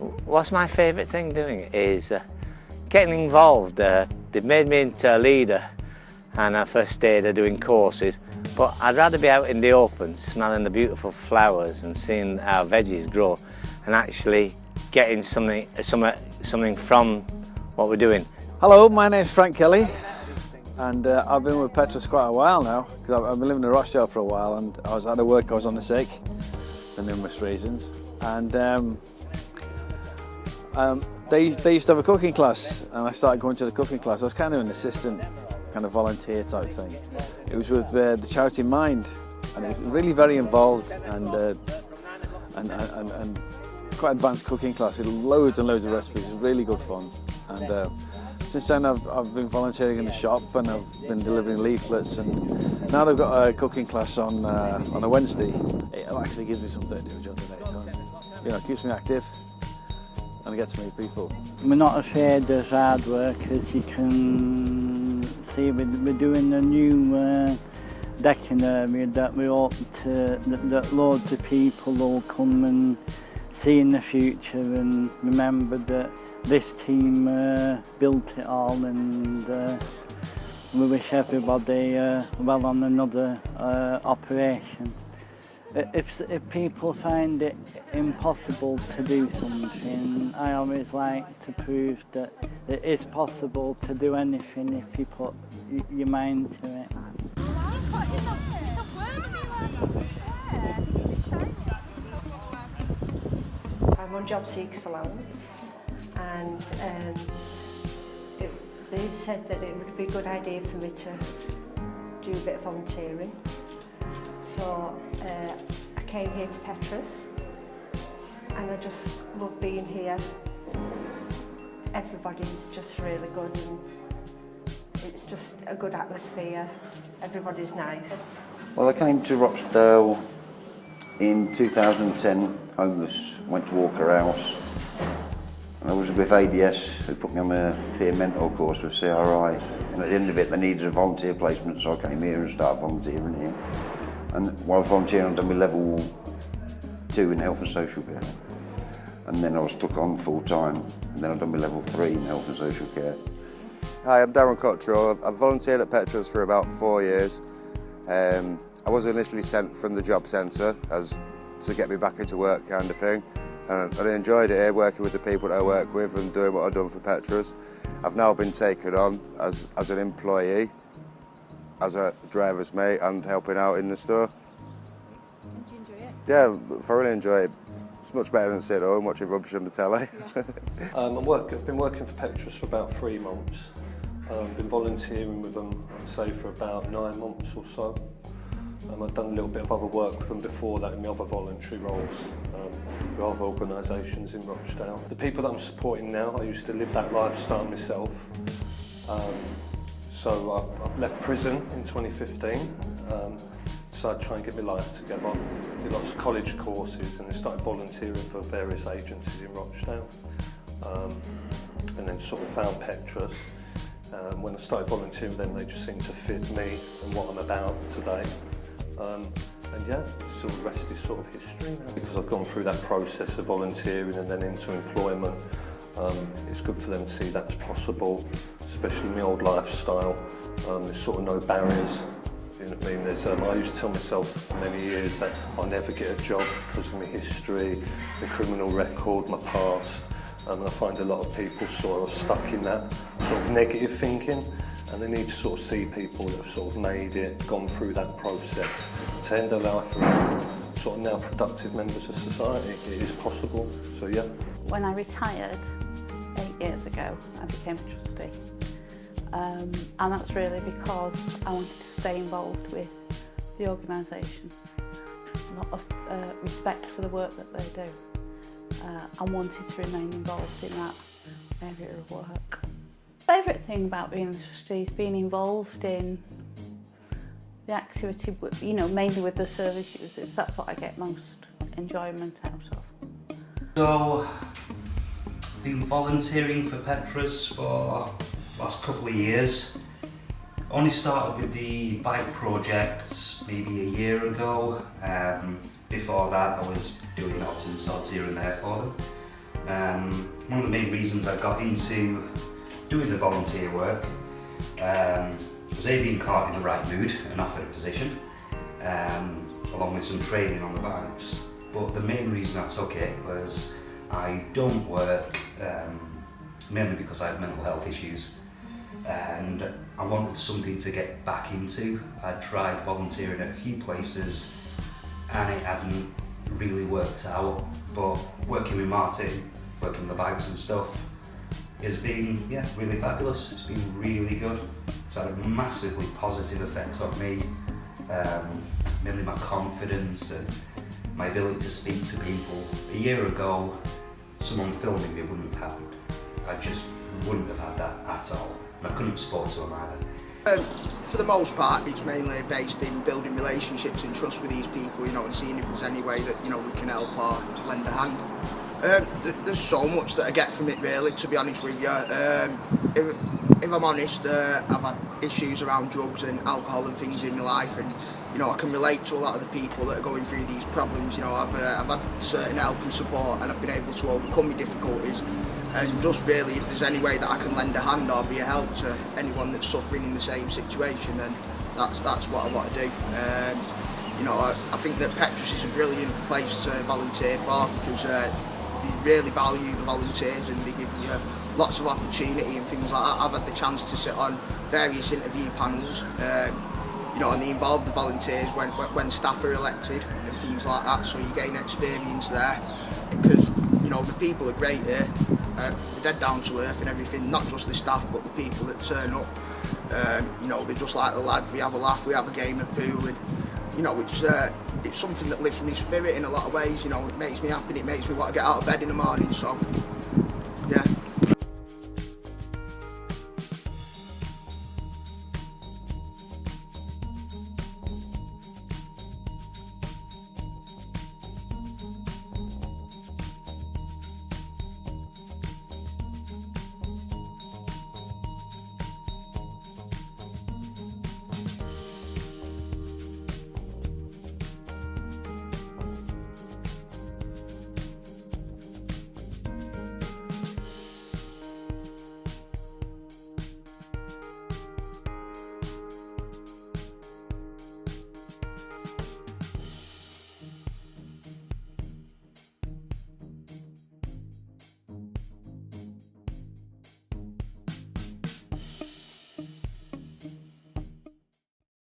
What's my favourite thing doing is getting involved. They've made me into a leader and a first aider doing courses, but I'd rather be out in the open, smelling the beautiful flowers and seeing our veggies grow and actually getting something from what we're doing. Hello, my name's Frank Kelly, and I've been with Petrus quite a while now, because I've been living in Rochdale for a while, and I was out of work, I was on the sick for numerous reasons, and they used to have a cooking class, and I started going to the cooking class. I was kind of an assistant, kind of volunteer type thing. It was with the charity Mind, and it was really very involved and quite advanced cooking class with loads and loads of recipes. It was really good fun. And since then I've been volunteering in the shop, and I've been delivering leaflets, and now they've got a cooking class on a Wednesday. It actually gives me something to do during the day time. You know, it keeps me active and I get to meet people. We're not afraid of hard work, as you can see. We're doing a new decking area that we hope that loads of people will come and see in the future and remember that this team built it all, and we wish everybody well on another operation. If people find it impossible to do something, I always like to prove that it is possible to do anything if you put your mind to it. I'm on job seekers allowance, and they said that it would be a good idea for me to do a bit of volunteering. So I came here to Petrus, and I just love being here. Everybody's just really good, and it's just a good atmosphere. Everybody's nice. Well, I came to Rochdale in 2010, homeless, went to Walker House, and I was with ADS, who put me on a peer mentor course with CRI, and at the end of it they needed a volunteer placement, so I came here and started volunteering here. And while I was volunteering, I'd done my level 2 in health and social care, and then I was took on full time, and then I'd done my level 3 in health and social care. Hi, I'm Darren. I've volunteered at Petrus for about 4 years. I was initially sent from the job centre to get me back into work, kind of thing, and I enjoyed it here, working with the people that I work with and doing what I've done for Petrus. I've now been taken on as an employee, as a driver's mate, and helping out in the store. Did you enjoy it? Yeah, I thoroughly enjoy it. It's much better than sitting at home watching rubbish on the telly. Yeah. I've been working for Petrus for about 3 months. Been volunteering with them, I'd say, for about 9 months or so. I've done a little bit of other work with them before that in my other voluntary roles with other organisations in Rochdale. The people that I'm supporting now, I used to live that lifestyle myself. So I left prison in 2015, decided to try and get my life together, did lots of college courses, and then started volunteering for various agencies in Rochdale. And then sort of found Petrus. When I started volunteering with them, they just seemed to fit me and what I'm about today. And yeah, so the rest is sort of history now. Because I've gone through that process of volunteering and then into employment, it's good for them to see that's possible, especially in my old lifestyle. There's sort of no barriers. You know what I mean? I used to tell myself for many years that I'll never get a job because of my history, my criminal record, my past. And I find a lot of people sort of stuck in that sort of negative thinking, and they need to sort of see people that have sort of made it, gone through that process, to end their life around sort of now productive members of society. It is possible, so yeah. When I retired 8 years ago, I became a trustee. And that's really because I wanted to stay involved with the organisation. A lot of respect for the work that they do. I wanted to remain involved in that area of work. Favourite thing about being a trustee is being involved in the activity, you know, mainly with the service users. That's what I get most enjoyment out of. So, I've been volunteering for Petrus for the last couple of years. Only started with the bike project maybe a year ago. Before that I was doing odds and sods here and there for them. One of the main reasons I got into doing the volunteer work was being caught in the right mood and offered a position, along with some training on the bikes. But the main reason I took it was I don't work mainly because I have mental health issues, and I wanted something to get back into. I'd tried volunteering at a few places and it hadn't really worked out, but working with Martin, working with the bikes and stuff, has been really fabulous. It's been really good. It's had a massively positive effect on me, mainly my confidence and my ability to speak to people. A year ago, someone filming me wouldn't have happened. I just wouldn't have had that at all, and I couldn't have spoken to them either. For the most part, it's mainly based in building relationships and trust with these people, you know, and seeing if there's any way that, you know, we can help or lend a hand. There's so much that I get from it, really, to be honest with you. If I'm honest, I've had issues around drugs and alcohol and things in my life, and you know, I can relate to a lot of the people that are going through these problems. You know, I've had certain help and support, and I've been able to overcome my difficulties. And just really, if there's any way that I can lend a hand or be a help to anyone that's suffering in the same situation, then that's what I want to do. You know, I think that Petrus is a brilliant place to volunteer for, because they really value the volunteers and they give you lots of opportunity and things like that. I've had the chance to sit on various interview panels, you know, and they involve the volunteers when staff are elected and things like that, so you gain experience there. Because, you know, the people are great here, they're dead down to earth and everything, not just the staff but the people that turn up. You know, they're just like the lad, we have a laugh, we have a game of pool, and you know, it's something that lifts my spirit in a lot of ways. You know, it makes me happy, it makes me want to get out of bed in the morning, so